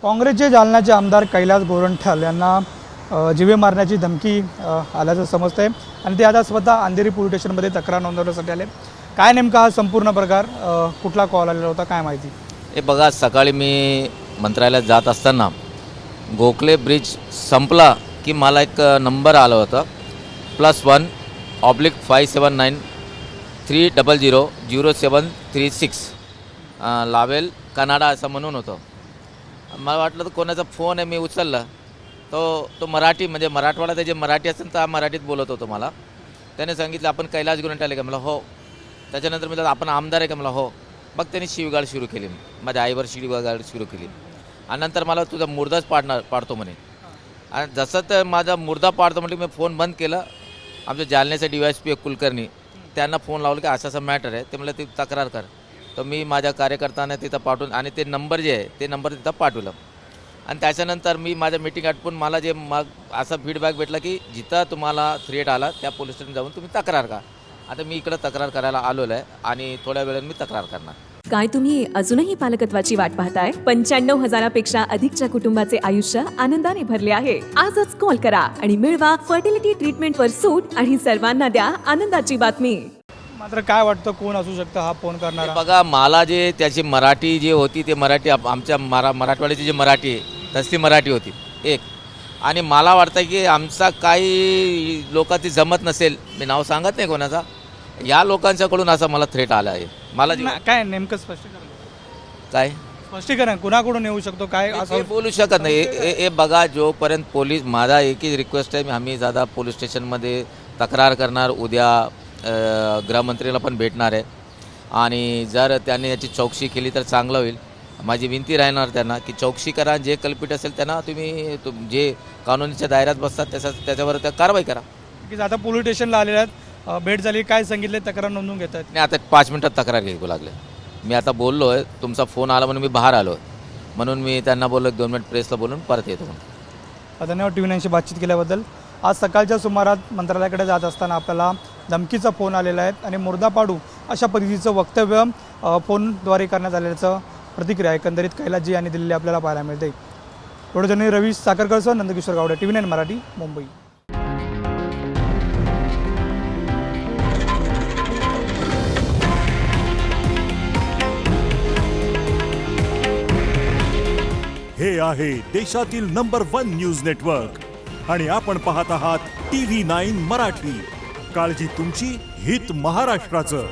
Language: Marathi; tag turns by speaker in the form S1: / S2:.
S1: काँग्रेसचे जालन्याचे आमदार कैलास गोरंट्याल यांना जीवे मारण्याची धमकी आल्याचं समजतंय आणि ते आता स्वतः अंधेरी पोलीस स्टेशनमध्ये तक्रार नोंदवण्यासाठी आले। काय नेमका हा संपूर्ण प्रकार, कुठला कॉल आलेला होता, काय माहिती?
S2: हे बघा, सकाळी मी मंत्रालयात जात असताना गोखले ब्रिज संपला की मला एक नंबर आला होता +1/579 300 0736 लावेल कनाडा असं म्हणून होतं। मला वाटलं तर कोणाचा फोन आहे, मी उचलला तो मराठी म्हणजे मराठवाडा ते जे मराठी असेल तर मराठीत बोलत होतो मला। त्याने सांगितलं आपण कैलास गोरंट्याल आहे का? मला हो। त्याच्यानंतर मी आपण आमदार आहे का? मला हो। मग त्यांनी शिवगाळ सुरू केली, माझ्या आईवर शिवगाळ सुरू केली आणि नंतर मला तुझा मुर्दाच पाडतो म्हणे। आणि जसं तर माझा मुर्दा पाडतो म्हणजे मी फोन बंद केला। आमच्या जालन्याचे DYSP कुलकर्णी त्यांना फोन लावला की असं मॅटर आहे, ते मला ती तक्रार कर। तर मी माझ्या कार्यकर्त्यांना तिथं पाठवून आणि ते नंबर जे आहे ते नंबर तिथं पाठवलं आणि त्याच्यानंतर मी माझ्या मीटिंग आटपून मला जे मग असा फीडबॅक भेटला की जिथं तुम्हाला थ्रेट आला त्या पोलीस स्टेशन जाऊन तुम्ही तक्रार का। आता मी इकडं तक्रार करायला आलेलो आहे आणि थोड्या वेळाने मी तक्रार करणार।
S3: काय तुम्ही अजूनही पालकत्वाची वाट पाहताय? 95,000पेक्षा अधिकच्या कुटुंबाचे आयुष्य आनंदाने भरले आहे। आजच कॉल करा आणि मिळवा फर्टिलिटी ट्रीटमेंटवर सूट आणि सर्वांना द्या आनंदाची बातमी।
S1: मात्र काय वाटतं, कोण असू शकतं हा फोन करणारा?
S2: बघा, मला जे त्याची मराठी जी होती ते मराठी आमच्या मराठवाड्याची जी मराठी आहे तसली मराठी होती एक, आणि मला वाटतं की आमचा काही लोकांची जमत नसेल, मी नाव सांगत नाही कोणाचा, या लोकांच्याकडून असा मला थ्रेट आला आहे। मला
S1: काय नेमकं स्पष्टीकरण
S2: काय
S1: स्पष्टीकरण कुणाकडून येऊ शकतो, काय असं
S2: बोलू शकत नाही। हे बघा, जोपर्यंत पोलीस, माझा एकच रिक्वेस्ट आहे, आम्ही दादा पोलीस स्टेशनमध्ये तक्रार करणार, उद्या गृहमंत्रीला पण भेटणार आहे आणि जर त्यांनी याची चौकशी केली तर चांगलं होईल। माझी विनंती राहणार त्यांना की चौकशी करा, जे कल्पित असेल त्यांना तुम्ही जे कानूनीच्या दायऱ्यात बसतात त्याच्यावर त्या कारवाई करा।
S1: की आता पोलीस स्टेशनला आलेल्या आहेत, भेट झाली, काय सांगितले, तक्रार नोंदवून घेत आहेत?
S2: नाही, आता 5 मिनिटात तक्रार घेऊ लागले। मी आता बोललो आहे, तुमचा फोन आला म्हणून मी बाहेर आलो आहे, म्हणून मी त्यांना बोललो 2 मिनिट प्रेसला बोलून परत येतो म्हणून।
S1: धन्यवाद TV9शी बातचीत केल्याबद्दल। आज सकाळच्या सुमारात मंत्रालयाकडे जात असताना आपल्याला धमकीचा फोन आलेला आहे आणि मुर्दा पाडू अशा पद्धतीचं वक्तव्य फोनद्वारे करण्यात आल्याचं प्रतिक्रिया एकंदरीत कैलासजी यांनी दिलेली आपल्याला पाहायला मिळते। व्हिडिओ रवी साखरकरसह नंदकिशोर गावडे, TV9 मराठी, मुंबई।
S4: हे आहे देशातील नंबर 1 न्यूज नेटवर्क आणि आपण पाहत आहात TV9 मराठी। काळजी तुमची, हित महाराष्ट्राचं।